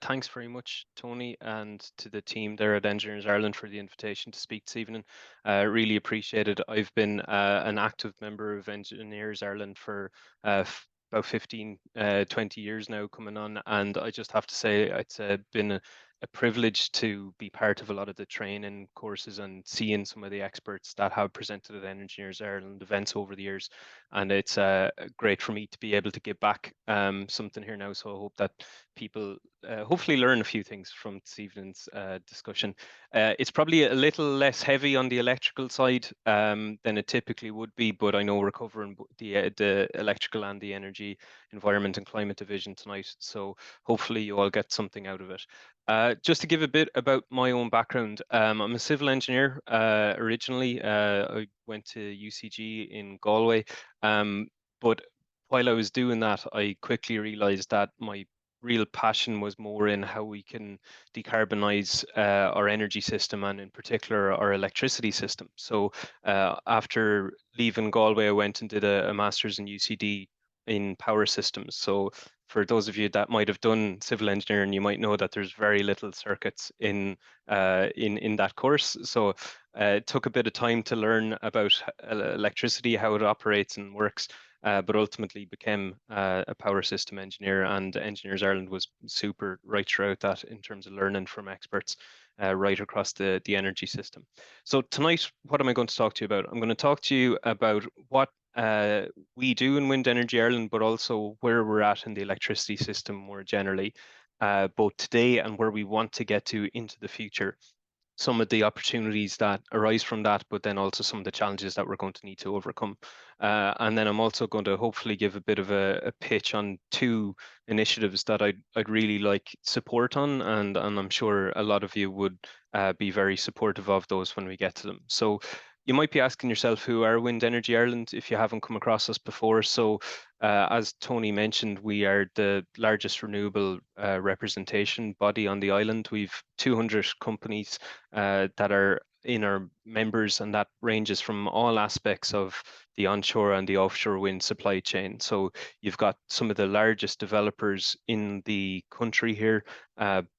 Thanks very much, Tony, and to the team there at Engineers Ireland for the invitation to speak this evening. Really appreciate it. I've been an active member of Engineers Ireland for about 15, 20 years now coming on, and I just have to say it's been a privilege to be part of a lot of the training courses and seeing some of the experts that have presented at Engineers Ireland events over the years. And it's great for me to be able to give back something here now. So I hope that people hopefully learn a few things from this evening's discussion. It's probably a little less heavy on the electrical side than it typically would be, but I know we're covering the electrical and the energy, environment and climate division tonight. So hopefully you all get something out of it. Just to give a bit about my own background, I'm a civil engineer originally. I went to UCG in Galway, but while I was doing that, I quickly realized that my real passion was more in how we can decarbonize our energy system and in particular our electricity system. So after leaving Galway, I went and did a master's in UCD in power systems. So for those of you that might have done civil engineering, you might know that there's very little circuits in that course. So it took a bit of time to learn about electricity, how it operates and works, but ultimately became a power system engineer. And Engineers Ireland was super right throughout that in terms of learning from experts right across the energy system. So tonight, what am I going to talk to you about? I'm going to talk to you about what we do in Wind Energy Ireland, but also where we're at in the electricity system more generally, both today and where we want to get to into the future, some of the opportunities that arise from that, but then also some of the challenges that we're going to need to overcome. And then I'm also going to hopefully give a bit of a pitch on two initiatives that I'd really like support on, and I'm sure a lot of you would be very supportive of those when we get to them. So you might be asking yourself, who are Wind Energy Ireland if you haven't come across us before? So as Tony mentioned, we are the largest renewable representation body on the island. We've 200 companies that are in our members, and that ranges from all aspects of the onshore and the offshore wind supply chain. So you've got some of the largest developers in the country here,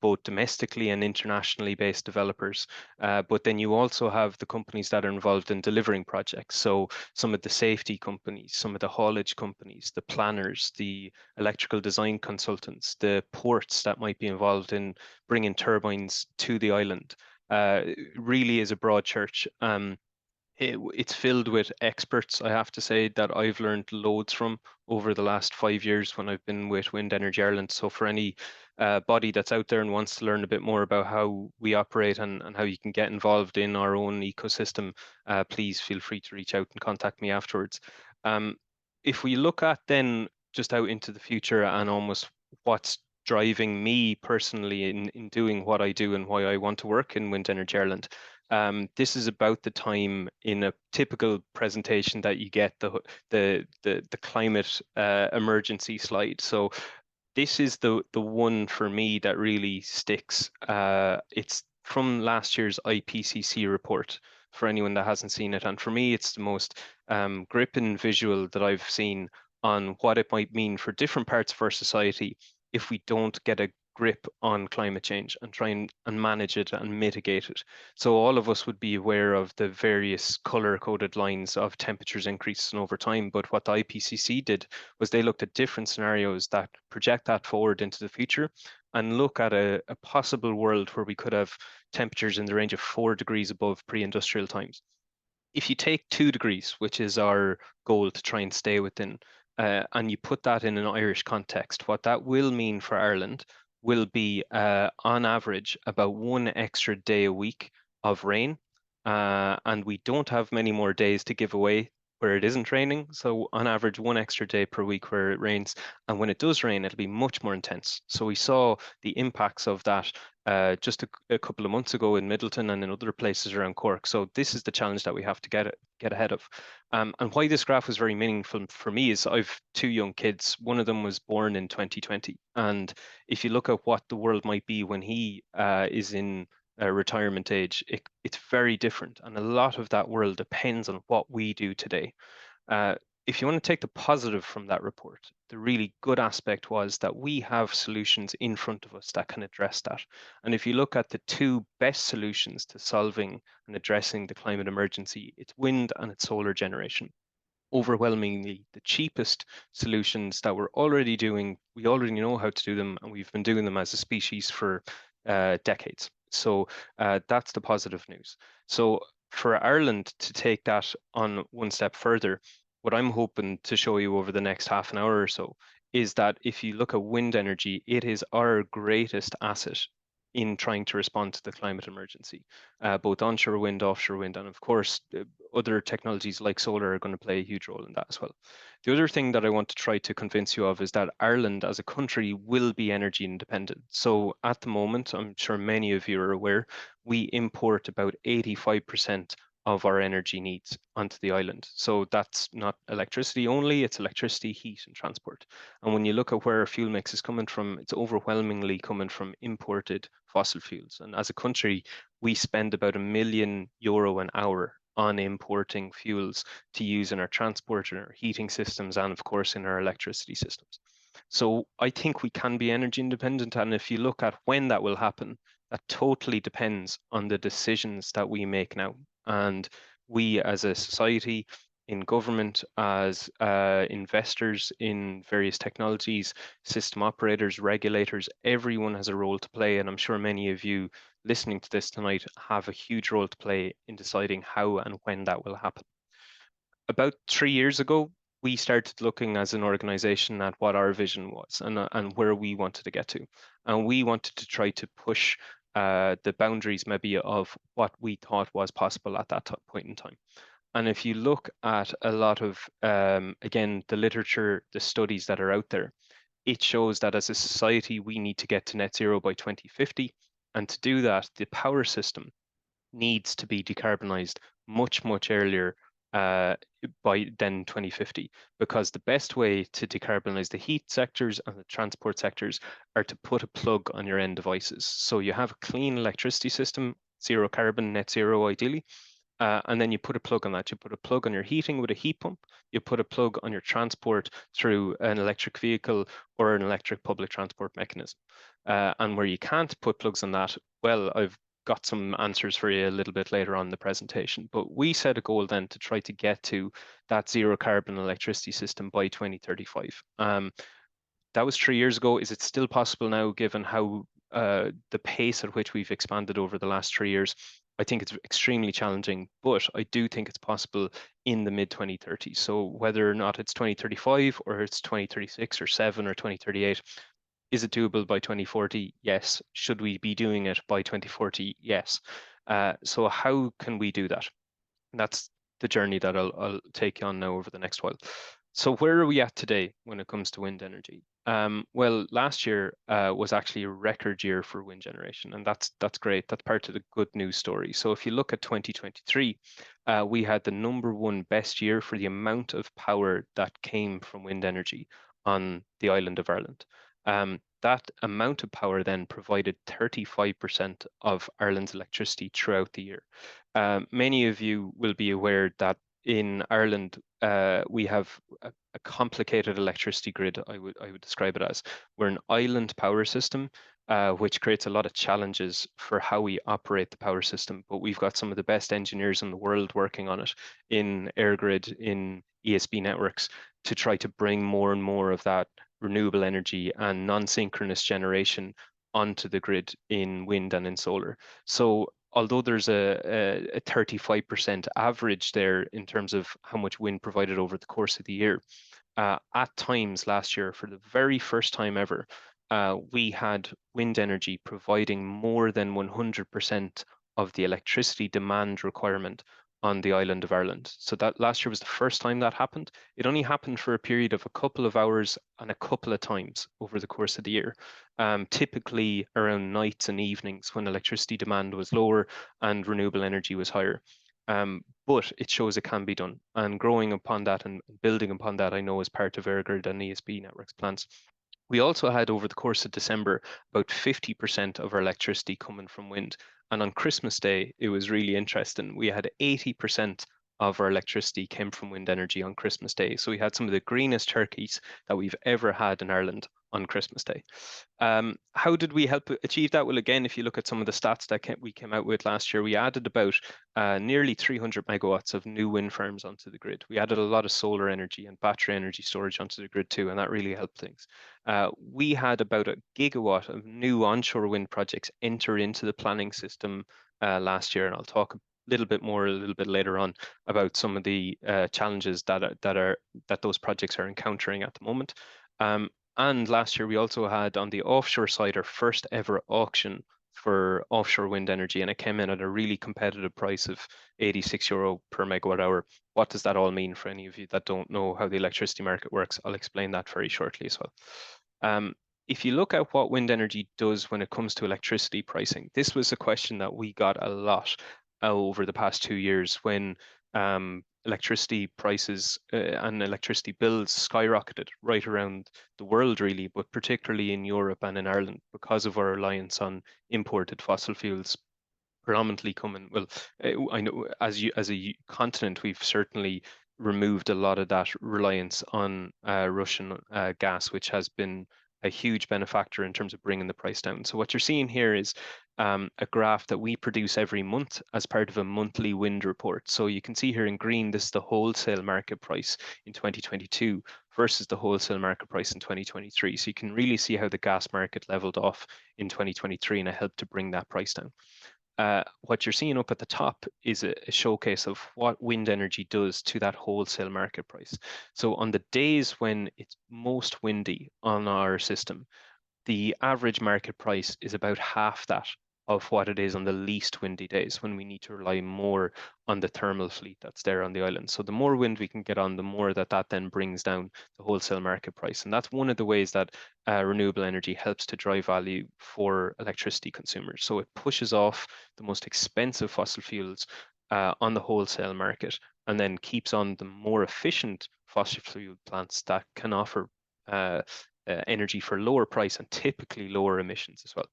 both domestically and internationally based developers. But then you also have the companies that are involved in delivering projects. So some of the safety companies, some of the haulage companies, the planners, the electrical design consultants, the ports that might be involved in bringing turbines to the island. Really is a broad church. It's filled with experts, I have to say, that I've learned loads from over the last 5 years when I've been with Wind Energy Ireland. So for any body that's out there and wants to learn a bit more about how we operate and how you can get involved in our own ecosystem, please feel free to reach out and contact me afterwards. Um, if we look at then just out into the future and almost what's driving me personally in doing what I do and why I want to work in Wind Energy Ireland, this is about the time in a typical presentation that you get the climate emergency slide. So this is the one for me that really sticks. It's from last year's IPCC report for anyone that hasn't seen it, and for me, it's the most gripping visual that I've seen on what it might mean for different parts of our society if we don't get a grip on climate change and try and manage it and mitigate it. So all of us would be aware of the various color-coded lines of temperatures increasing over time. But what the IPCC did was they looked at different scenarios that project that forward into the future and look at a possible world where we could have temperatures in the range of 4 degrees above pre-industrial times. If you take 2 degrees, which is our goal to try and stay within, and you put that in an Irish context, what that will mean for Ireland will be, on average, about one extra day a week of rain. And we don't have many more days to give away where it isn't raining. So, on average, one extra day per week where it rains. And when it does rain, it'll be much more intense. So, we saw the impacts of that just a couple of months ago in Middleton and in other places around Cork. So this is the challenge that we have to get ahead of. And why this graph was very meaningful for me is I've two young kids. One of them was born in 2020, and if you look at what the world might be when he is in retirement age, it's very different, and a lot of that world depends on what we do today. Uh, if you want to take the positive from that report, the really good aspect was that we have solutions in front of us that can address that. And if you look at the two best solutions to solving and addressing the climate emergency, it's wind and it's solar generation. Overwhelmingly, the cheapest solutions that we're already doing, we already know how to do them, and we've been doing them as a species for decades. So that's the positive news. So for Ireland to take that on one step further, what I'm hoping to show you over the next half an hour or so is that if you look at wind energy, it is our greatest asset in trying to respond to the climate emergency, both onshore wind, offshore wind, and of course, other technologies like solar are going to play a huge role in that as well. The other thing that I want to try to convince you of is that Ireland as a country will be energy independent. So at the moment, I'm sure many of you are aware, we import about 85% of our energy needs onto the island. So that's not electricity only, it's electricity, heat, and transport. And when you look at where our fuel mix is coming from, it's overwhelmingly coming from imported fossil fuels. And as a country, we spend about €1 million an hour on importing fuels to use in our transport and our heating systems, and of course in our electricity systems. So I think we can be energy independent. And if you look at when that will happen, that totally depends on the decisions that we make now. And we as a society, in government, as investors in various technologies, system operators, regulators, everyone has a role to play. And I'm sure many of you listening to this tonight have a huge role to play in deciding how and when that will happen. About 3 years ago, we started looking as an organization at what our vision was and where we wanted to get to. And we wanted to try to push the boundaries maybe of what we thought was possible at that point in time. And if you look at a lot of, again, the literature, the studies that are out there, it shows that as a society, we need to get to net zero by 2050. And to do that, the power system needs to be decarbonized much, much earlier uh, by then 2050, because the best way to decarbonize the heat sectors and the transport sectors are to put a plug on your end devices. So you have a clean electricity system, zero carbon, net zero ideally, and then you put a plug on that. You put a plug on your heating with a heat pump. You put a plug on your transport through an electric vehicle or an electric public transport mechanism. And where you can't put plugs on that, well, I've got some answers for you a little bit later on in the presentation. But we set a goal then to try to get to that zero carbon electricity system by 2035. That was 3 years ago. Is it still possible now, given how the pace at which we've expanded over the last 3 years? I think it's extremely challenging, but I do think it's possible in the mid 2030s. So whether or not it's 2035 or it's 2036 or 7 or 2038, is it doable by 2040? Yes. Should we be doing it by 2040? Yes. So how can we do that? That's the journey that I'll take you on now over the next while. So where are we at today when it comes to wind energy? Well, last year was actually a record year for wind generation, and that's great. That's part of the good news story. So if you look at 2023, we had the #1 best year for the amount of power that came from wind energy on the island of Ireland. That amount of power then provided 35% of Ireland's electricity throughout the year. Many of you will be aware that in Ireland, we have a complicated electricity grid, I would describe it as. We're an island power system, which creates a lot of challenges for how we operate the power system. But we've got some of the best engineers in the world working on it in EirGrid, in ESB networks, to try to bring more and more of that renewable energy and non-synchronous generation onto the grid in wind and in solar. So although there's a 35% average there in terms of how much wind provided over the course of the year, at times last year, for the very first time ever, we had wind energy providing more than 100% of the electricity demand requirement on the island of Ireland. So that last year was the first time that happened. It only happened for a period of a couple of hours and a couple of times over the course of the year, typically around nights and evenings when electricity demand was lower and renewable energy was higher. But it shows it can be done. And growing upon that and building upon that, I know is part of EirGrid and ESB Networks plans. We also had over the course of December about 50% of our electricity coming from wind. And on Christmas Day, it was really interesting. We had 80% of our electricity came from wind energy on Christmas Day. So we had some of the greenest turkeys that we've ever had in Ireland on Christmas Day. How did we help achieve that? Well, again, if you look at some of the stats that we came out with last year, we added about nearly 300 megawatts of new wind farms onto the grid. We added a lot of solar energy and battery energy storage onto the grid too, and that really helped things. We had about a gigawatt of new onshore wind projects enter into the planning system last year, and I'll talk a little bit more a little bit later on about some of the challenges that those projects are encountering at the moment. And last year we also had on the offshore side our first ever auction for offshore wind energy, and it came in at a really competitive price of €86 per megawatt hour. What does that all mean for any of you that don't know how the electricity market works? I'll explain that very shortly as well. If you look at what wind energy does when it comes to electricity pricing, this was a question that we got a lot over the past 2 years when electricity prices and electricity bills skyrocketed right around the world, really, but particularly in Europe and in Ireland because of our reliance on imported fossil fuels predominantly coming. Well, I know as a continent, we've certainly removed a lot of that reliance on Russian gas, which has been a huge benefactor in terms of bringing the price down. So what you're seeing here is a graph that we produce every month as part of a monthly wind report. So you can see here in green, this is the wholesale market price in 2022 versus the wholesale market price in 2023. So you can really see how the gas market leveled off in 2023 and it helped to bring that price down. What you're seeing up at the top is a showcase of what wind energy does to that wholesale market price. So on the days when it's most windy on our system, the average market price is about half that of what it is on the least windy days when we need to rely more on the thermal fleet that's there on the island. So the more wind we can get on, the more that then brings down the wholesale market price. And that's one of the ways that renewable energy helps to drive value for electricity consumers. So it pushes off the most expensive fossil fuels on the wholesale market and then keeps on the more efficient fossil fuel plants that can offer energy for lower price and typically lower emissions as well.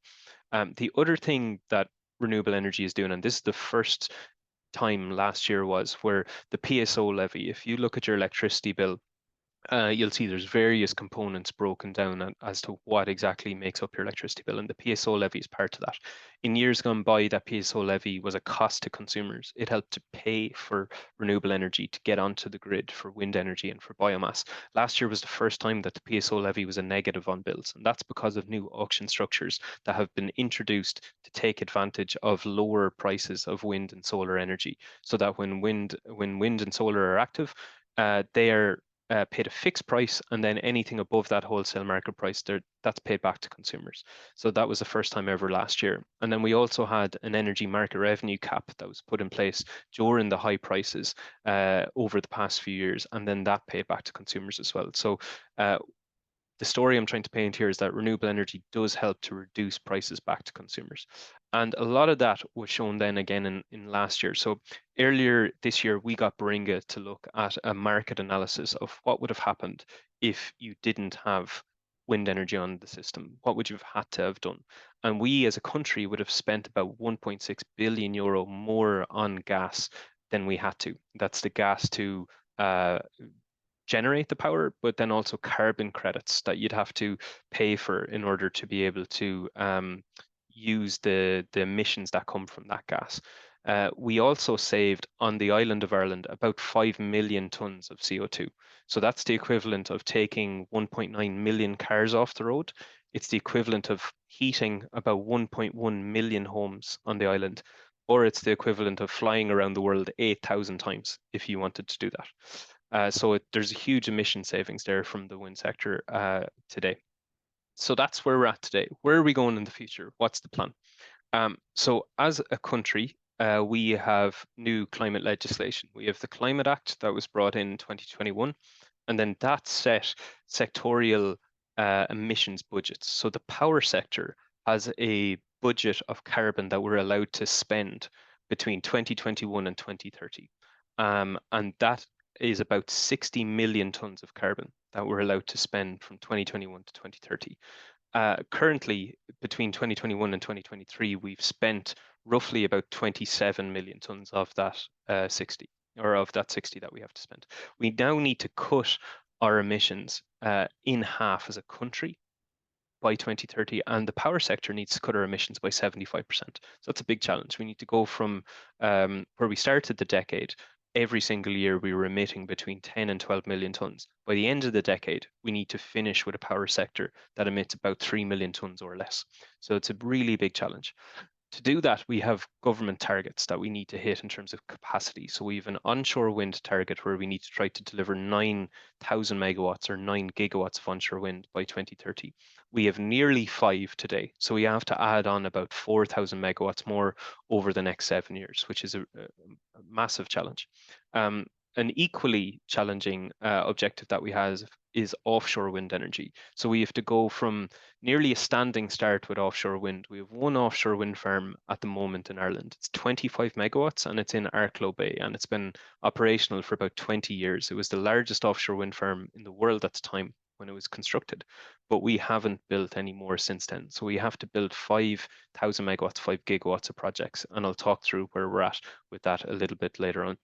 The other thing that renewable energy is doing, and this is the first time last year was where the PSO levy, if you look at your electricity bill, you'll see there's various components broken down as to what exactly makes up your electricity bill, and the PSO levy is part of that. In years gone by, that PSO levy was a cost to consumers. It helped to pay for renewable energy to get onto the grid for wind energy and for biomass. Last year was the first time that the PSO levy was a negative on bills, and that's because of new auction structures that have been introduced to take advantage of lower prices of wind and solar energy, so that when wind and solar are active, they are paid a fixed price, and then anything above that wholesale market price, that's paid back to consumers. So that was the first time ever last year. And then we also had an energy market revenue cap that was put in place during the high prices over the past few years, and then that paid back to consumers as well. So the story I'm trying to paint here is that renewable energy does help to reduce prices back to consumers. And a lot of that was shown then again in last year. So earlier this year, we got Baringa to look at a market analysis of what would have happened if you didn't have wind energy on the system. What would you have had to have done? And we as a country would have spent about 1.6 billion euro more on gas than we had to. That's the gas to generate the power, but then also carbon credits that you'd have to pay for in order to be able to use the emissions that come from that gas. We also saved on the island of Ireland about 5 million tons of CO2. So that's the equivalent of taking 1.9 million cars off the road. It's the equivalent of heating about 1.1 million homes on the island, or it's the equivalent of flying around the world 8,000 times if you wanted to do that. So there's a huge emission savings there from the wind sector today. So that's where we're at today. Where are we going in the future? What's the plan? So as a country, we have new climate legislation. We have the Climate Act that was brought in 2021, and then that set sectorial emissions budgets. So the power sector has a budget of carbon that we're allowed to spend between 2021 and 2030. And that is about 60 million tons of carbon that we're allowed to spend from 2021 to 2030. Currently, between 2021 and 2023, we've spent roughly about 27 million tons of that 60. or of that 60 that we have to spend. We now need to cut our emissions in half as a country by 2030, and the power sector needs to cut our emissions by 75%. So that's a big challenge. We need to go from where we started the decade. Every single year, we were emitting between 10 and 12 million tons. By the end of the decade, we need to finish with a power sector that emits about 3 million tons or less. So it's a really big challenge. To do that, we have government targets that we need to hit in terms of capacity. So we have an onshore wind target where we need to try to deliver 9,000 megawatts or 9 gigawatts of onshore wind by 2030. We have nearly 5 today. So we have to add on about 4,000 megawatts more over the next 7 years, which is a massive challenge. Um, an equally challenging objective that we have is offshore wind energy. So we have to go from nearly a standing start with offshore wind. We have one offshore wind farm at the moment in Ireland. It's 25 megawatts and it's in Arklow Bay, and it's been operational for about 20 years. It was the largest offshore wind farm in the world at the time when it was constructed, but we haven't built any more since then. So we have to build 5,000 megawatts, 5 gigawatts of projects, and I'll talk through where we're at with that a little bit later on.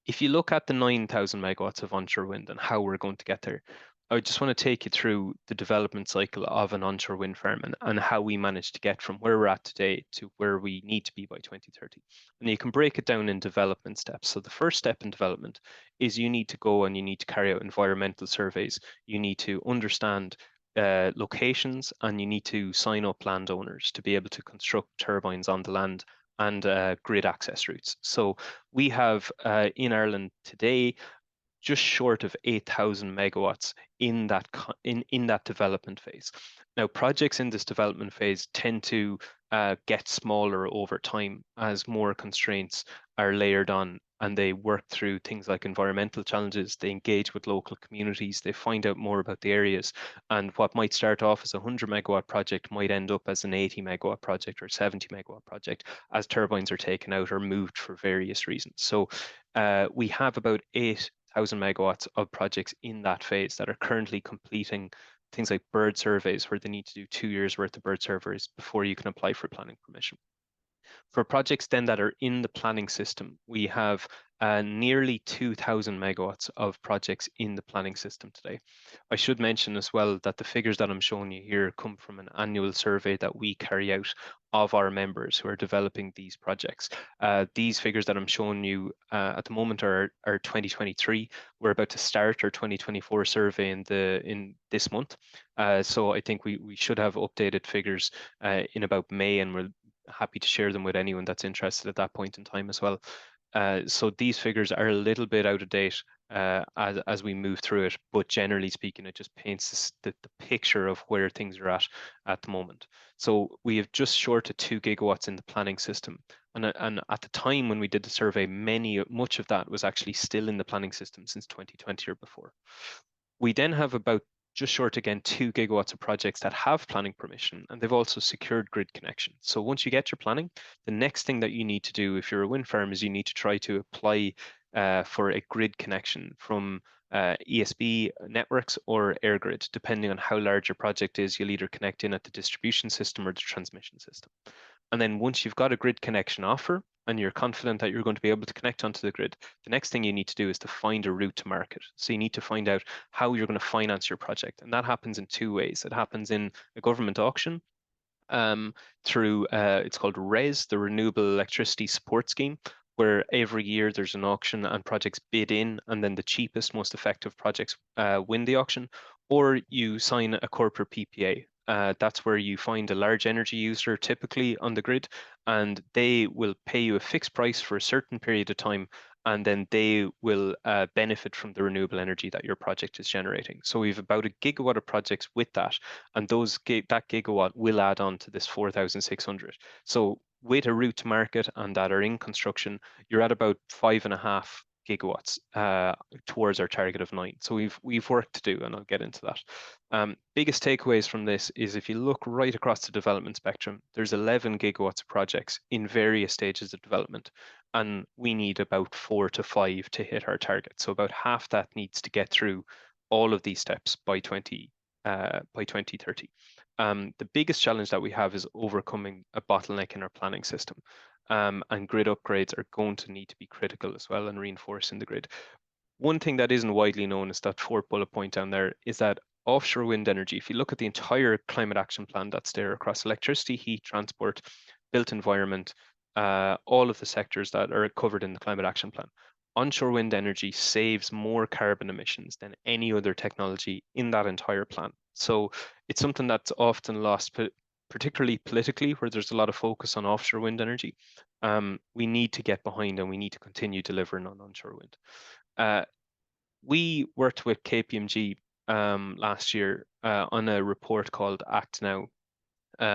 If you look at the 9,000 megawatts of onshore wind and how we're going to get there, I just want to take you through the development cycle of an onshore wind farm and how we managed to get from where we're at today to where we need to be by 2030. And you can break it down in development steps. So the first step in development is you need to go and you need to carry out environmental surveys. You need to understand locations, and you need to sign up landowners to be able to construct turbines on the land and grid access routes. So we have in Ireland today just short of 8,000 megawatts in that development phase. Now, projects in this development phase tend to get smaller over time as more constraints are layered on, and they work through things like environmental challenges. They engage with local communities. They find out more about the areas, and what might start off as a 100 megawatt project might end up as an 80 megawatt project or 70 megawatt project as turbines are taken out or moved for various reasons. So we have about 8,000 megawatts of projects in that phase that are currently completing things like bird surveys, where they need to do 2 years worth of bird surveys before you can apply for planning permission. For projects then that are in the planning system, we have nearly 2,000 megawatts of projects in the planning system today. I should mention as well that the figures that I'm showing you here come from an annual survey that we carry out of our members who are developing these projects. These figures that I'm showing you at the moment are 2023. We're about to start our 2024 survey in this month. So I think we should have updated figures in about May, and we'll happy to share them with anyone that's interested at that point in time as well. So these figures are a little bit out of date as we move through it, but generally speaking, it just paints the picture of where things are at the moment. So we have just short of 2 gigawatts in the planning system. And at the time when we did the survey, much of that was actually still in the planning system since 2020 or before. We then have about just short again 2 gigawatts of projects that have planning permission, and they've also secured grid connection. So once you get your planning, the next thing that you need to do if you're a wind farm is you need to try to apply for a grid connection from ESB networks or EirGrid, depending on how large your project is. You'll either connect in at the distribution system or the transmission system. And then once you've got a grid connection offer and you're confident that you're going to be able to connect onto the grid, the next thing you need to do is to find a route to market. So you need to find out how you're going to finance your project. And that happens in two ways. It happens in a government auction through, it's called RES, the Renewable Electricity Support Scheme, where every year there's an auction and projects bid in, and then the cheapest, most effective projects win the auction, or you sign a corporate PPA. That's where you find a large energy user, typically on the grid, and they will pay you a fixed price for a certain period of time, and then they will benefit from the renewable energy that your project is generating. So we have about a gigawatt of projects with that, and that gigawatt will add on to this 4,600. So with a route to market and that are in construction, you're at about 5.5 gigawatts towards our target of 9. So we've work to do, and I'll get into that. Biggest takeaways from this is if you look right across the development spectrum, there's 11 gigawatts of projects in various stages of development, and we need about 4 to 5 to hit our target. So about half that needs to get through all of these steps by 2030. The biggest challenge that we have is overcoming a bottleneck in our planning system. And grid upgrades are going to need to be critical as well and reinforcing the grid. One thing that isn't widely known is that fourth bullet point down there is that offshore wind energy, if you look at the entire climate action plan that's there across electricity, heat, transport, built environment, all of the sectors that are covered in the climate action plan, onshore wind energy saves more carbon emissions than any other technology in that entire plan. So it's something that's often lost, particularly politically, where there's a lot of focus on offshore wind energy. We need to get behind and we need to continue delivering on onshore wind. Uh, we worked with KPMG last year on a report called Act Now,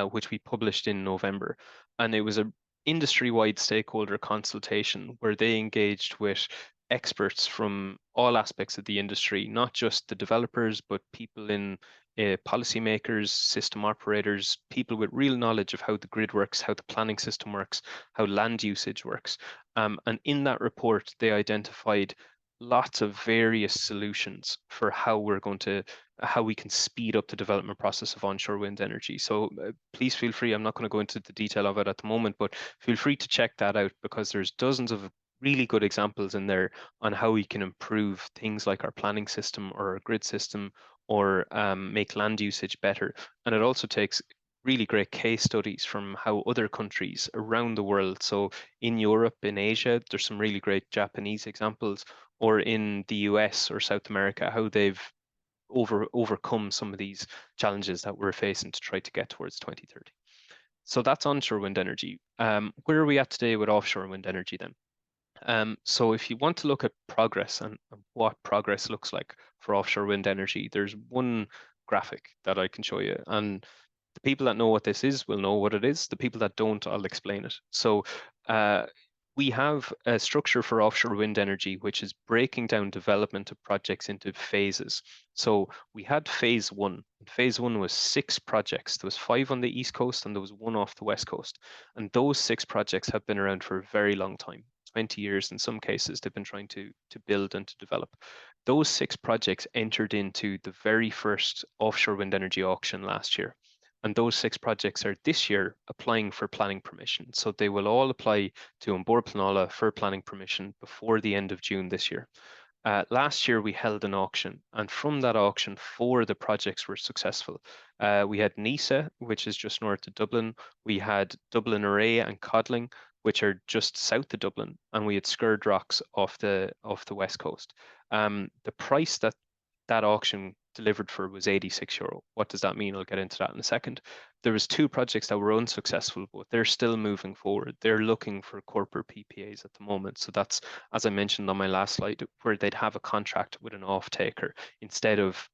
which we published in November. And it was a industry-wide stakeholder consultation where they engaged with experts from all aspects of the industry, not just the developers, but people in policymakers, system operators, people with real knowledge of how the grid works, how the planning system works, how land usage works. And in that report, they identified lots of various solutions for how we can speed up the development process of onshore wind energy. So please feel free. I'm not going to go into the detail of it at the moment, but feel free to check that out because there's dozens of really good examples in there on how we can improve things like our planning system or our grid system or make land usage better. And it also takes really great case studies from how other countries around the world. So in Europe, in Asia, there's some really great Japanese examples, or in the US or South America, how they've overcome some of these challenges that we're facing to try to get towards 2030. So that's onshore wind energy. Where are we at today with offshore wind energy then? So if you want to look at progress and what progress looks like for offshore wind energy, there's one graphic that I can show you. And the people that know what this is will know what it is. The people that don't, I'll explain it. So uh, we have a structure for offshore wind energy, which is breaking down development of projects into phases. So we had phase one. Phase one was 6 projects. There was 5 on the East Coast and there was 1 off the West Coast. And those 6 projects have been around for a very long time. 20 years in some cases they've been trying to build and to develop. Those 6 projects entered into the very first offshore wind energy auction last year. And those 6 projects are this year applying for planning permission. So they will all apply to Bord Pleanála for planning permission before the end of June this year. Last year we held an auction, and from that auction, 4 of the projects were successful. We had Nisa, which is just north of Dublin. We had Dublin Array and Codling, which are just south of Dublin, and we had Scourge Rocks off the west coast. The price that that auction delivered for was €86. What does that mean? I'll get into that in a second. There was 2 projects that were unsuccessful, but they're still moving forward. They're looking for corporate PPAs at the moment. So that's, as I mentioned on my last slide, where they'd have a contract with an off-taker instead of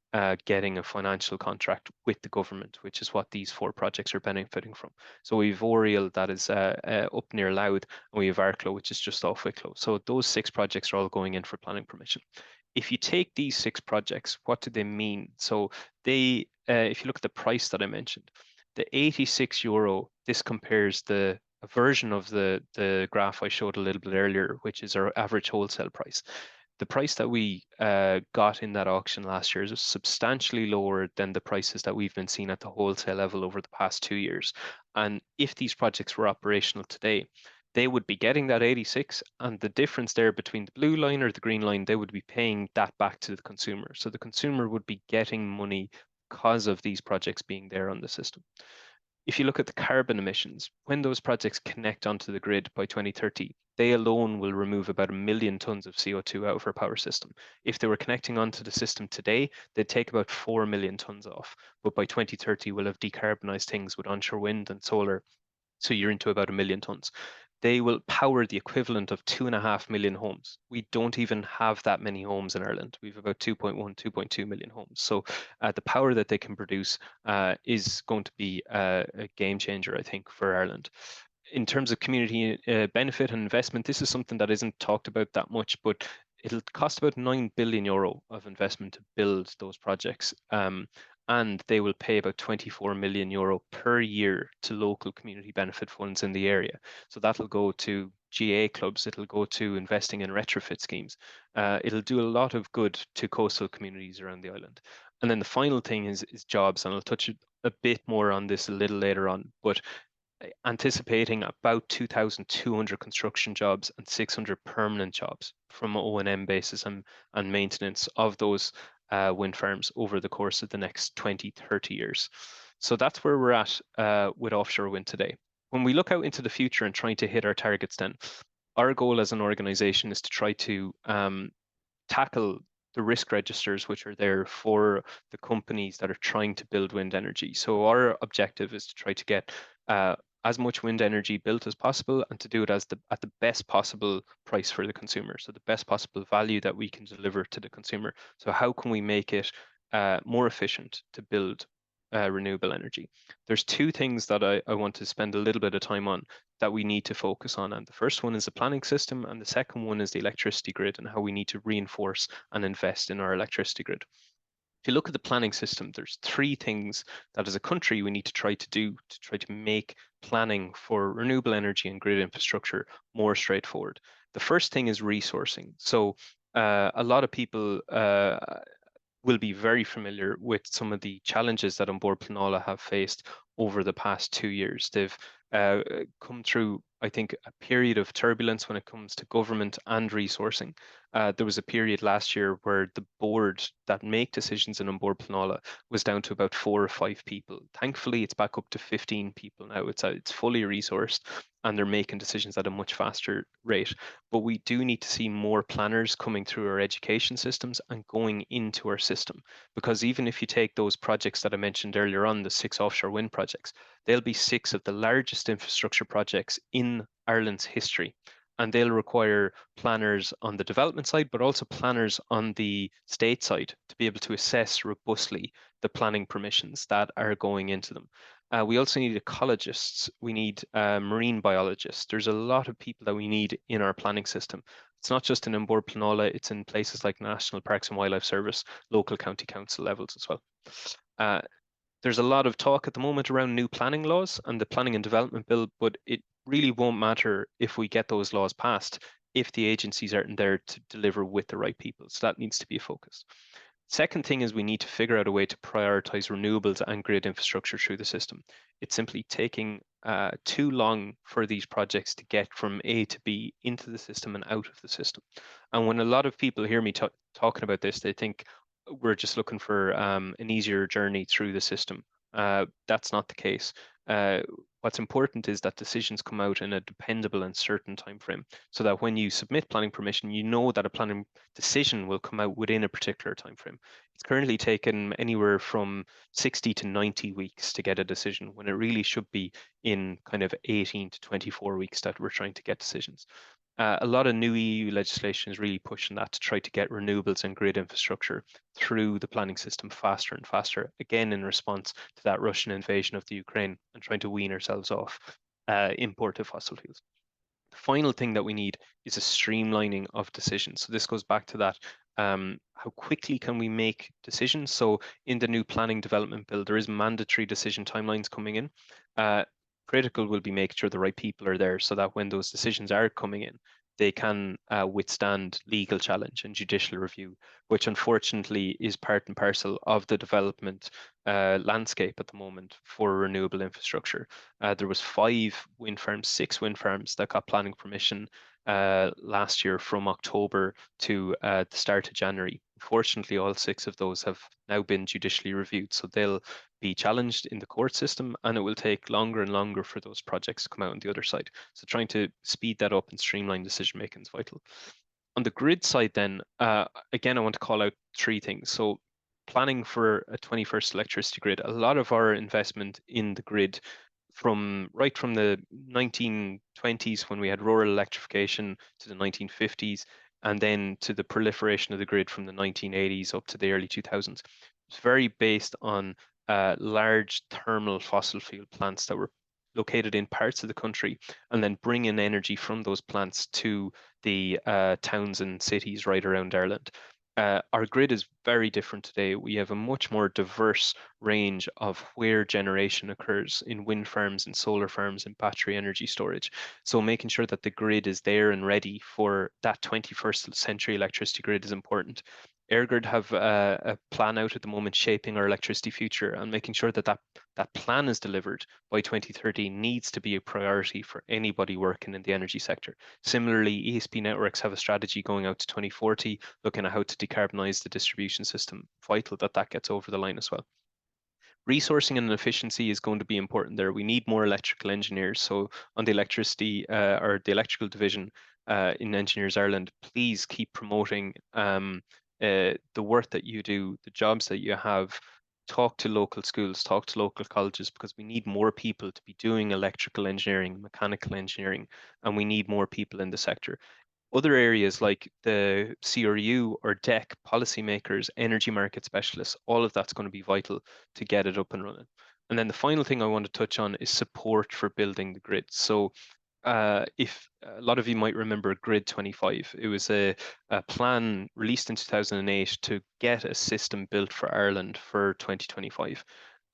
getting a financial contract with the government, which is what these 4 projects are benefiting from. So we've Oriel that is up near Louth, and we have Arklow, which is just off Wicklow. So those 6 projects are all going in for planning permission. If you take these 6 projects, what do they mean? So if you look at the price that I mentioned, the €86, this compares a version of the graph I showed a little bit earlier, which is our average wholesale price. The price that we got in that auction last year is substantially lower than the prices that we've been seeing at the wholesale level over the past 2 years. And if these projects were operational today, they would be getting that 86, and the difference there between the blue line or the green line, they would be paying that back to the consumer. So the consumer would be getting money because of these projects being there on the system. If you look at the carbon emissions, when those projects connect onto the grid by 2030, they alone will remove about 1 million tons of CO2 out of our power system. If they were connecting onto the system today, they'd take about 4 million tons off. But by 2030, we'll have decarbonized things with onshore wind and solar. So you're into about 1 million tons. They will power the equivalent of 2.5 million homes. We don't even have that many homes in Ireland. We've about 2.1, 2.2 million homes. So the power that they can produce is going to be a game changer, I think, for Ireland. In terms of community benefit and investment, this is something that isn't talked about that much, but it'll cost about €9 billion of investment to build those projects. And they will pay about €24 million per year to local community benefit funds in the area. So that'll go to GA clubs, it'll go to investing in retrofit schemes. It'll do a lot of good to coastal communities around the island. And then the final thing is jobs, and I'll touch a bit more on this a little later on, but anticipating about 2,200 construction jobs and 600 permanent jobs from O&M basis and maintenance of those wind farms over the course of the next 20, 30 years. So that's where we're at with offshore wind today. When we look out into the future and trying to hit our targets, then our goal as an organization is to try to tackle the risk registers which are there for the companies that are trying to build wind energy. So our objective is to try to get as much wind energy built as possible and to do it at the best possible price for the consumer. So the best possible value that we can deliver to the consumer. So how can we make it more efficient to build renewable energy? There's two things that I want to spend a little bit of time on that we need to focus on. And the first one is the planning system, and the second one is the electricity grid and how we need to reinforce and invest in our electricity grid. If you look at the planning system, there's three things that as a country we need to try to do to try to make planning for renewable energy and grid infrastructure more straightforward. The first thing is resourcing. So a lot of people will be very familiar with some of the challenges that Onboard Planola have faced over the past 2 years. They've come through, I think, a period of turbulence when it comes to government and resourcing. There was a period last year where the board that make decisions in Onboard Planola was down to about 4 or 5 people. Thankfully, it's back up to 15 people now. It's fully resourced and they're making decisions at a much faster rate. But we do need to see more planners coming through our education systems and going into our system. Because even if you take those projects that I mentioned earlier on, the 6 offshore wind projects, they'll be 6 of the largest infrastructure projects in Ireland's history. And they'll require planners on the development side, but also planners on the state side to be able to assess robustly the planning permissions that are going into them. We also need ecologists. We need marine biologists. There's a lot of people that we need in our planning system. It's not just in Onboard Planola, it's in places like National Parks and Wildlife Service, local county council levels as well. Uh, there's a lot of talk at the moment around new planning laws and the planning and development bill, but it really won't matter if we get those laws passed if the agencies aren't there to deliver with the right people. So that needs to be a focus. Second thing is we need to figure out a way to prioritize renewables and grid infrastructure through the system. It's simply taking too long for these projects to get from A to B into the system and out of the system. And when a lot of people hear me talking about this, they think we're just looking for an easier journey through the system. That's not the case. What's important is that decisions come out in a dependable and certain time frame, so that when you submit planning permission, you know that a planning decision will come out within a particular time frame. It's currently taken anywhere from 60 to 90 weeks to get a decision, when it really should be in kind of 18 to 24 weeks that we're trying to get decisions. A lot of new EU legislation is really pushing that to try to get renewables and grid infrastructure through the planning system faster and faster, again, in response to that Russian invasion of the Ukraine and trying to wean ourselves off imported fossil fuels. The final thing that we need is a streamlining of decisions. So this goes back to that. How quickly can we make decisions? So in the new planning development bill, there is mandatory decision timelines coming in. Critical will be making sure the right people are there so that when those decisions are coming in, they can withstand legal challenge and judicial review, which unfortunately is part and parcel of the development landscape at the moment for renewable infrastructure. There was 6 wind farms that got planning permission last year from October to the start of January. Unfortunately, all 6 of those have now been judicially reviewed, so they'll be challenged in the court system, and it will take longer and longer for those projects to come out on the other side. So trying to speed that up and streamline decision making is vital. On the grid side, then, again, I want to call out 3 things. So planning for a 21st electricity grid, a lot of our investment in the grid from the 1920s when we had rural electrification to the 1950s, and then to the proliferation of the grid from the 1980s up to the early 2000s. It's very based on large thermal fossil fuel plants that were located in parts of the country and then bring in energy from those plants to the towns and cities right around Ireland. Our grid is very different today. We have a much more diverse range of where generation occurs in wind farms and solar farms and battery energy storage. So making sure that the grid is there and ready for that 21st century electricity grid is important. EirGrid have a plan out at the moment shaping our electricity future, and making sure that that plan is delivered by 2030 needs to be a priority for anybody working in the energy sector. Similarly, ESP networks have a strategy going out to 2040, looking at how to decarbonize the distribution system. Vital that that gets over the line as well. Resourcing and efficiency is going to be important there. We need more electrical engineers. So on the electricity or the electrical division in Engineers Ireland, please keep promoting the work that you do, the jobs that you have. Talk to local schools, talk to local colleges, because we need more people to be doing electrical engineering, mechanical engineering, and we need more people in the sector. Other areas like the CRU or DEC, policymakers, energy market specialists, all of that's going to be vital to get it up and running. And then the final thing I want to touch on is support for building the grid. So if a lot of you might remember Grid 25, it was a plan released in 2008 to get a system built for Ireland for 2025.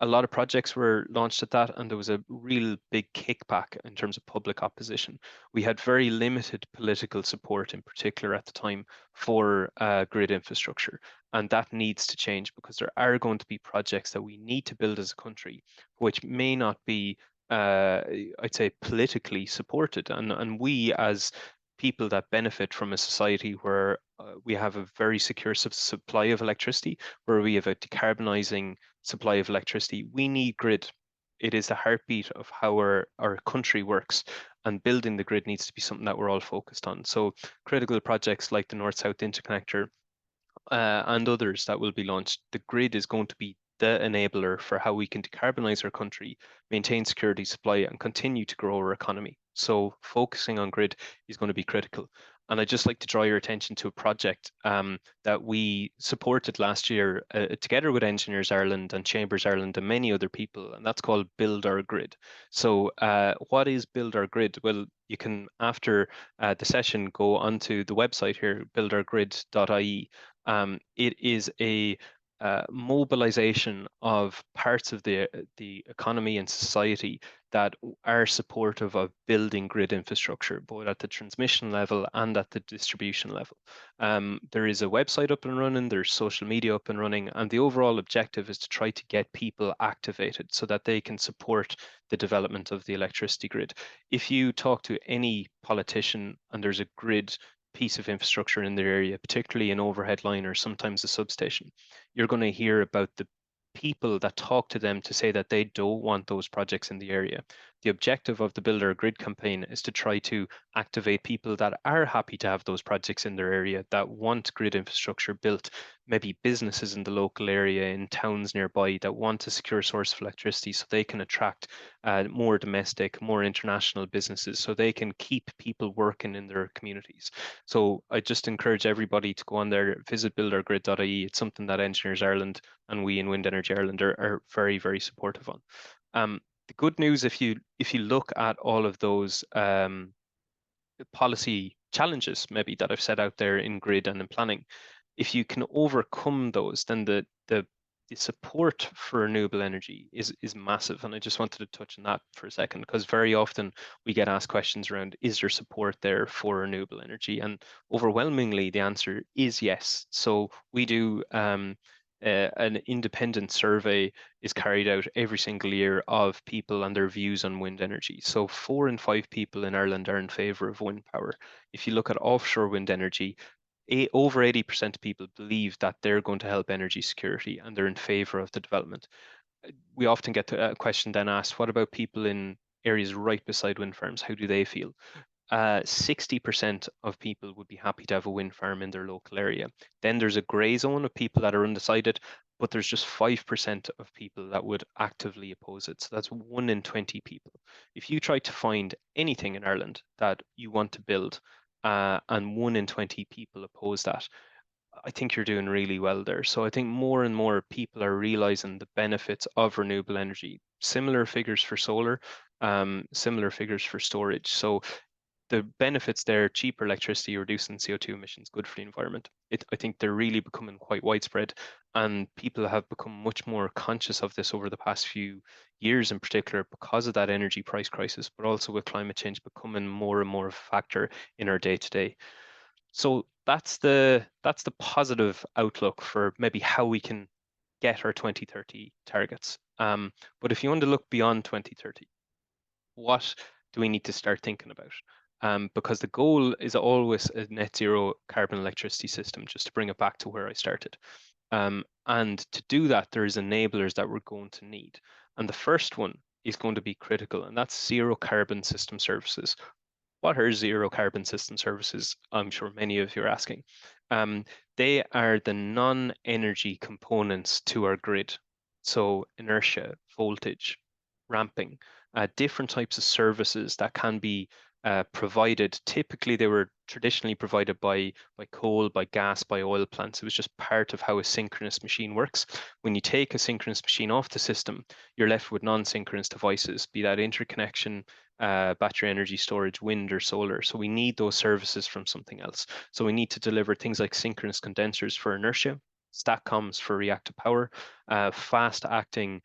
A lot of projects were launched at that, and there was a real big kickback in terms of public opposition. We had very limited political support, in particular at the time, for grid infrastructure. And that needs to change, because there are going to be projects that we need to build as a country, which may not be I'd say politically supported, and we as people that benefit from a society where we have a very secure supply of electricity, where we have a decarbonizing supply of electricity, we need grid. It is the heartbeat of how our country works, and building the grid needs to be something that we're all focused on. So critical projects like the North-South Interconnector and others that will be launched, the grid is going to be the enabler for how we can decarbonize our country, maintain security supply, and continue to grow our economy. So focusing on grid is going to be critical. And I'd just like to draw your attention to a project that we supported last year together with Engineers Ireland and Chambers Ireland and many other people, and that's called Build Our Grid. So what is Build Our Grid? Well, you can, after the session, go onto the website here, buildourgrid.ie. It is a mobilization of parts of the economy and society that are supportive of building grid infrastructure, both at the transmission level and at the distribution level. There is a website up and running, there's social media up and running, and the overall objective is to try to get people activated so that they can support the development of the electricity grid. If you talk to any politician and there's a grid piece of infrastructure in their area, particularly an overhead line or sometimes a substation, you're going to hear about the people that talk to them to say that they don't want those projects in the area. The objective of the Build Our Grid campaign is to try to activate people that are happy to have those projects in their area, that want grid infrastructure built, maybe businesses in the local area, in towns nearby, that want a secure source of electricity so they can attract more domestic, more international businesses, so they can keep people working in their communities. So I just encourage everybody to go on there, visit buildourgrid.ie. It's something that Engineers Ireland and we in Wind Energy Ireland are very, very supportive on. The good news, if you look at all of those policy challenges maybe that I've set out there in grid and in planning, if you can overcome those, then the support for renewable energy is massive. And I just wanted to touch on that for a second, because very often we get asked questions around, is there support there for renewable energy? And overwhelmingly, the answer is yes. So we do an independent survey is carried out every single year of people and their views on wind energy. So 4 in 5 people in Ireland are in favour of wind power. If you look at offshore wind energy, over 80% of people believe that they're going to help energy security and they're in favour of the development. We often get a question then asked, what about people in areas right beside wind farms? How do they feel? 60% of people would be happy to have a wind farm in their local area. Then there's a grey zone of people that are undecided, but there's just 5% of people that would actively oppose it. So that's 1 in 20 people. If you try to find anything in Ireland that you want to build, and 1 in 20 people oppose that, I think you're doing really well there. So I think more and more people are realizing the benefits of renewable energy. Similar figures for solar, similar figures for storage. So the benefits there, cheaper electricity, reducing CO2 emissions, good for the environment. I think they're really becoming quite widespread, and people have become much more conscious of this over the past few years in particular, because of that energy price crisis, but also with climate change becoming more and more of a factor in our day to day. So that's the positive outlook for maybe how we can get our 2030 targets. But if you want to look beyond 2030, what do we need to start thinking about? Because the goal is always a net zero carbon electricity system, just to bring it back to where I started. And to do that, there's enablers that we're going to need. And the first one is going to be critical, and that's zero carbon system services. What are zero carbon system services? I'm sure many of you are asking. Um, they are the non-energy components to our grid. So inertia, voltage, ramping, different types of services that can be provided. Typically, they were traditionally provided by coal, by gas, by oil plants. It was just part of how a synchronous machine works. When you take a synchronous machine off the system, you're left with non-synchronous devices, be that interconnection, battery energy storage, wind or solar. So we need those services from something else. So we need to deliver things like synchronous condensers for inertia, STATCOMs for reactive power, fast acting,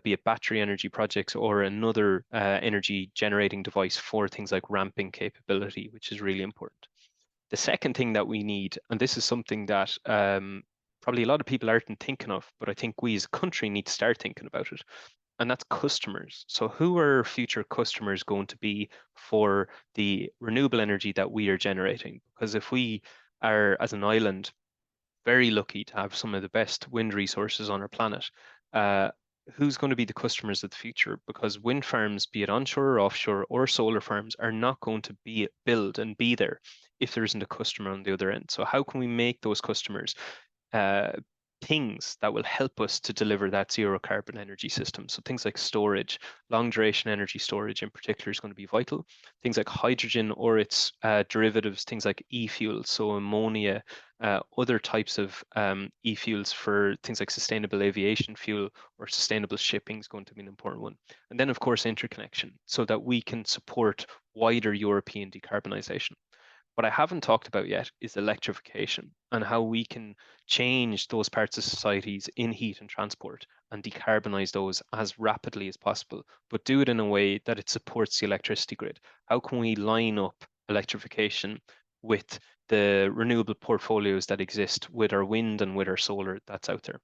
be it battery energy projects or another energy generating device for things like ramping capability, which is really important. The second thing that we need, and this is something that probably a lot of people aren't thinking of, but I think we as a country need to start thinking about it, and that's customers. So who are future customers going to be for the renewable energy that we are generating? Because if we are, as an island, very lucky to have some of the best wind resources on our planet, uh, who's going to be the customers of the future? Because wind farms, be it onshore or offshore, or solar farms, are not going to be build and be there if there isn't a customer on the other end. So how can we make those customers uh, things that will help us to deliver that zero carbon energy system? So things like storage, long duration energy storage in particular is going to be vital. Things like hydrogen or its derivatives, things like e-fuels, so ammonia, other types of e-fuels for things like sustainable aviation fuel or sustainable shipping is going to be an important one. And then, of course, interconnection so that we can support wider European decarbonisation. What I haven't talked about yet is electrification and how we can change those parts of societies in heat and transport and decarbonize those as rapidly as possible, but do it in a way that it supports the electricity grid. How can we line up electrification with the renewable portfolios that exist with our wind and with our solar that's out there?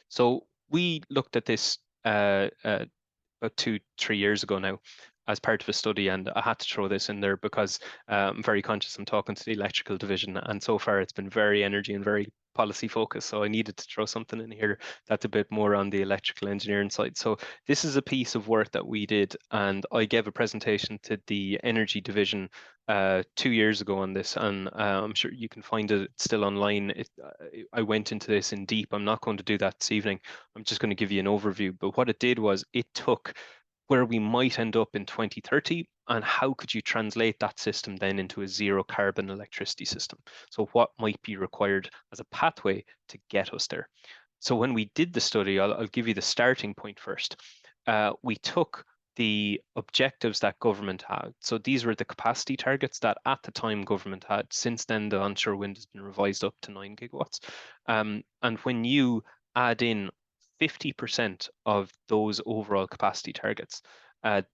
So we looked at this about 2, 3 years ago now as part of a study, and I had to throw this in there because I'm very conscious I'm talking to the electrical division, and so far it's been very energy and very policy focused. So I needed to throw something in here that's a bit more on the electrical engineering side. So this is a piece of work that we did, and I gave a presentation to the energy division 2 years ago on this, and I'm sure you can find it still online. I went into this in deep. I'm not going to do that this evening. I'm just going to give you an overview. But what it did was it took where we might end up in 2030 and how could you translate that system then into a zero carbon electricity system? So what might be required as a pathway to get us there? So when we did the study, I'll give you the starting point first. We took the objectives that government had. So these were the capacity targets that at the time government had. Since then, the onshore wind has been revised up to 9 gigawatts. And when you add in 50% of those overall capacity targets,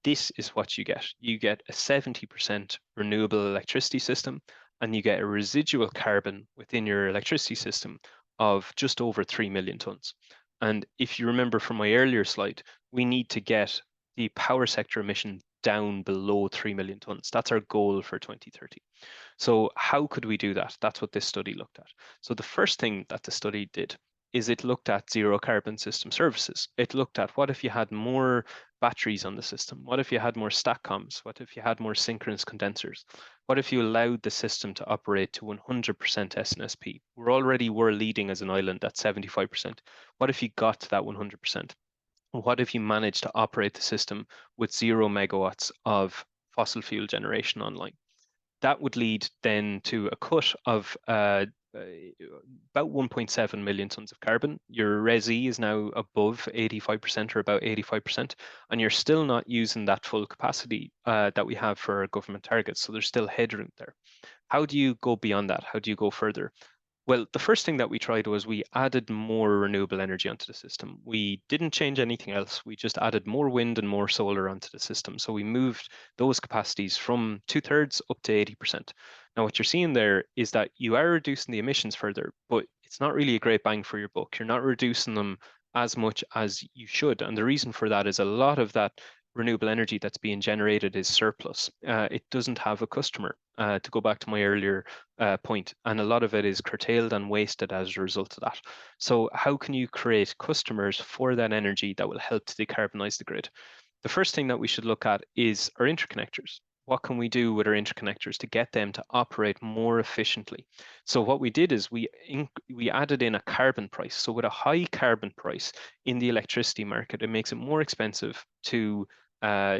this is what you get. You get a 70% renewable electricity system, and you get a residual carbon within your electricity system of just over 3 million tons. And if you remember from my earlier slide, we need to get the power sector emission down below 3 million tons. That's our goal for 2030. So how could we do that? That's what this study looked at. So the first thing that the study did is it looked at zero carbon system services. It looked at what if you had more batteries on the system? What if you had more STATCOMs? What if you had more synchronous condensers? What if you allowed the system to operate to 100% SNSP? We're already world leading as an island at 75%. What if you got to that 100%? What if you managed to operate the system with 0 megawatts of fossil fuel generation online? That would lead then to a cut of uh, about 1.7 million tons of carbon. Your RESI is now above 85% or about 85%, and you're still not using that full capacity that we have for our government targets. So there's still headroom there. How do you go beyond that? How do you go further? Well, the first thing that we tried was we added more renewable energy onto the system. We didn't change anything else. We just added more wind and more solar onto the system. So we moved those capacities from two-thirds up to 80%. Now, what you're seeing there is that you are reducing the emissions further, but it's not really a great bang for your buck. You're not reducing them as much as you should. And the reason for that is a lot of that renewable energy that's being generated is surplus. It doesn't have a customer, to go back to my earlier point, and a lot of it is curtailed and wasted as a result of that. So, how can you create customers for that energy that will help to decarbonize the grid? The first thing that we should look at is our interconnectors. What can we do with our interconnectors to get them to operate more efficiently? So what we did is we added in a carbon price. So with a high carbon price in the electricity market, it makes it more expensive to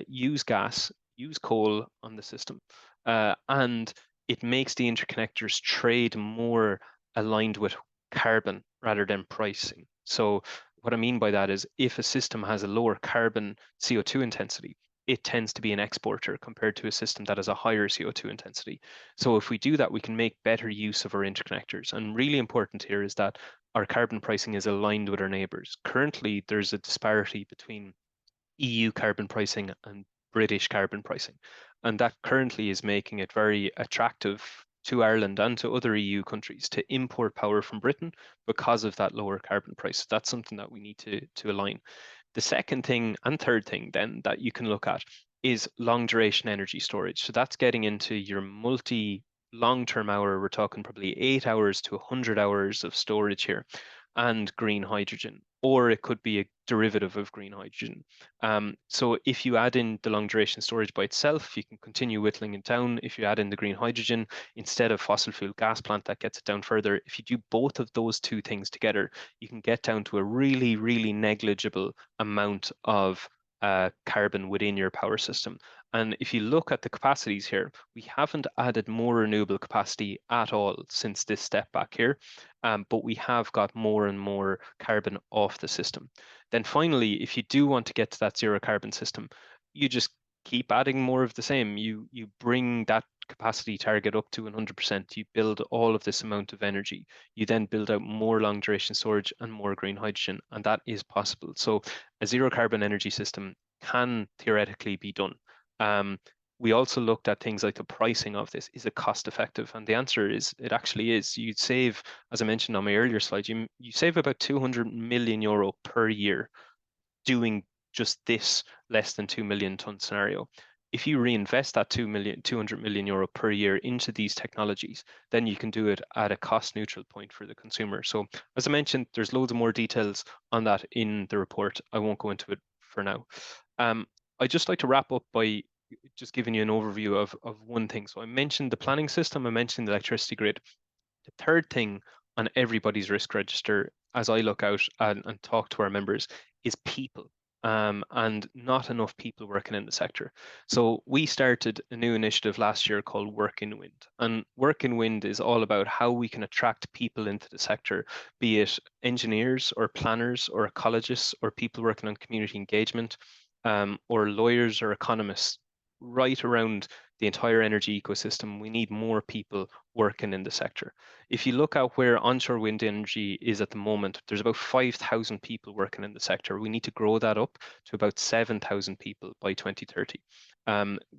use gas, use coal on the system, and it makes the interconnectors trade more aligned with carbon rather than pricing. So what I mean by that is if a system has a lower carbon CO2 intensity, it tends to be an exporter compared to a system that has a higher CO2 intensity. So if we do that, we can make better use of our interconnectors. And really important here is that our carbon pricing is aligned with our neighbors. Currently, there's a disparity between EU carbon pricing and British carbon pricing. And that currently is making it very attractive to Ireland and to other EU countries to import power from Britain because of that lower carbon price. That's something that we need to align. The second thing and third thing then that you can look at is long duration energy storage. So that's getting into your multi long-term hour. We're talking probably 8 hours to 100 hours of storage here, and green hydrogen, or it could be a derivative of green hydrogen. So if you add in the long duration storage by itself, you can continue whittling it down. If you add in the green hydrogen instead of fossil fuel gas plant, that gets it down further. If you do both of those two things together, you can get down to a really, really negligible amount of carbon within your power system. And if you look at the capacities here, we haven't added more renewable capacity at all since this step back here, but we have got more and more carbon off the system. Then finally, if you do want to get to that zero carbon system, you just keep adding more of the same. You bring that capacity target up to 100%. You build all of this amount of energy. You then build out more long duration storage and more green hydrogen, and that is possible. So a zero carbon energy system can theoretically be done. Um, we also looked at things like the pricing of this. Is it cost effective? And the answer is it actually is. You'd save, as I mentioned on my earlier slide, you save about 200 million euro per year doing just this less than 2 million ton scenario. If you reinvest that 200 million euro per year into these technologies, then you can do it at a cost neutral point for the consumer. So as I mentioned, there's loads of more details on that in the report. I won't go into it for now. I'd just like to wrap up by just giving you an overview of one thing. So I mentioned the planning system, I mentioned the electricity grid. The third thing on everybody's risk register, as I look out and talk to our members, is people. And not enough people working in the sector. So we started a new initiative last year called Work in Wind. And Work in Wind is all about how we can attract people into the sector, be it engineers or planners or ecologists or people working on community engagement, or lawyers or economists, right around the entire energy ecosystem. We need more people working in the sector. If you look at where onshore wind energy is at the moment, there's about 5,000 people working in the sector. We need to grow that up to about 7,000 people by 2030.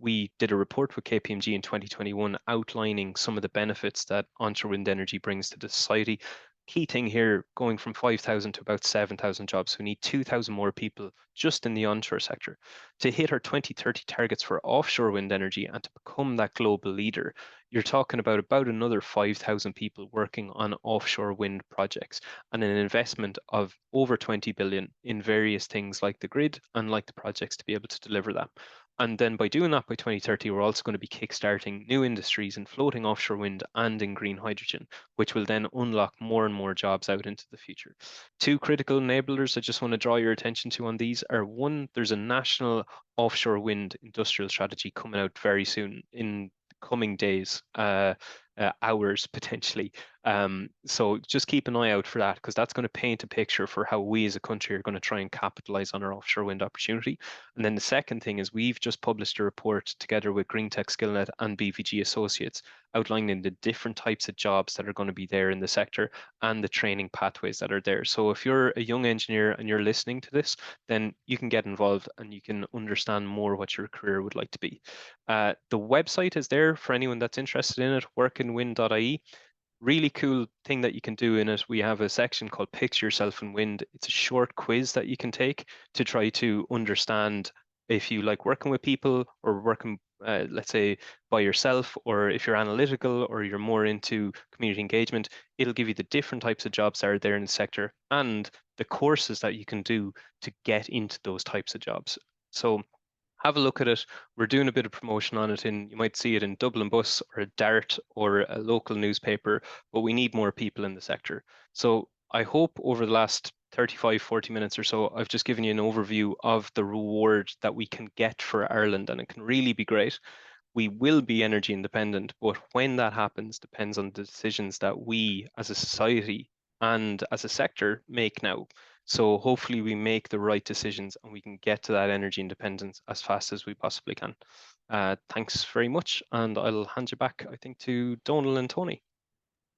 We did a report with KPMG in 2021 outlining some of the benefits that onshore wind energy brings to the society. Key thing here, going from 5,000 to about 7,000 jobs. We need 2,000 more people just in the onshore sector. To hit our 2030 targets for offshore wind energy and to become that global leader, you're talking about another 5,000 people working on offshore wind projects and an investment of over 20 billion in various things like the grid and like the projects to be able to deliver that. And then by doing that by 2030, we're also going to be kickstarting new industries in floating offshore wind and in green hydrogen, which will then unlock more and more jobs out into the future. Two critical enablers I just want to draw your attention to on these are: one, there's a national offshore wind industrial strategy coming out very soon in coming days. hours potentially. So just keep an eye out for that, because that's going to paint a picture for how we as a country are going to try and capitalize on our offshore wind opportunity. And then the second thing is we've just published a report together with Green Tech Skillnet and BVG Associates outlining the different types of jobs that are going to be there in the sector and the training pathways that are there. So if you're a young engineer and you're listening to this, then you can get involved and you can understand more what your career would like to be. The website is there for anyone that's interested in it, workinwind.ie. Really cool thing that you can do in it. We have a section called Picture Yourself in Wind. It's a short quiz that you can take to try to understand if you like working with people or working, let's say, by yourself, or if you're analytical or you're more into community engagement. It'll give you the different types of jobs that are there in the sector and the courses that you can do to get into those types of jobs. So have a look at it. We're doing a bit of promotion on it, and you might see it in Dublin Bus or a Dart or a local newspaper, but we need more people in the sector. So I hope over the last 35, 40 minutes or so, I've just given you an overview of the reward that we can get for Ireland, and it can really be great. We will be energy independent, but when that happens depends on the decisions that we as a society and as a sector make now. So hopefully we make the right decisions and we can get to that energy independence as fast as we possibly can. Thanks very much, and I'll hand you back, I think, to Donal and Tony.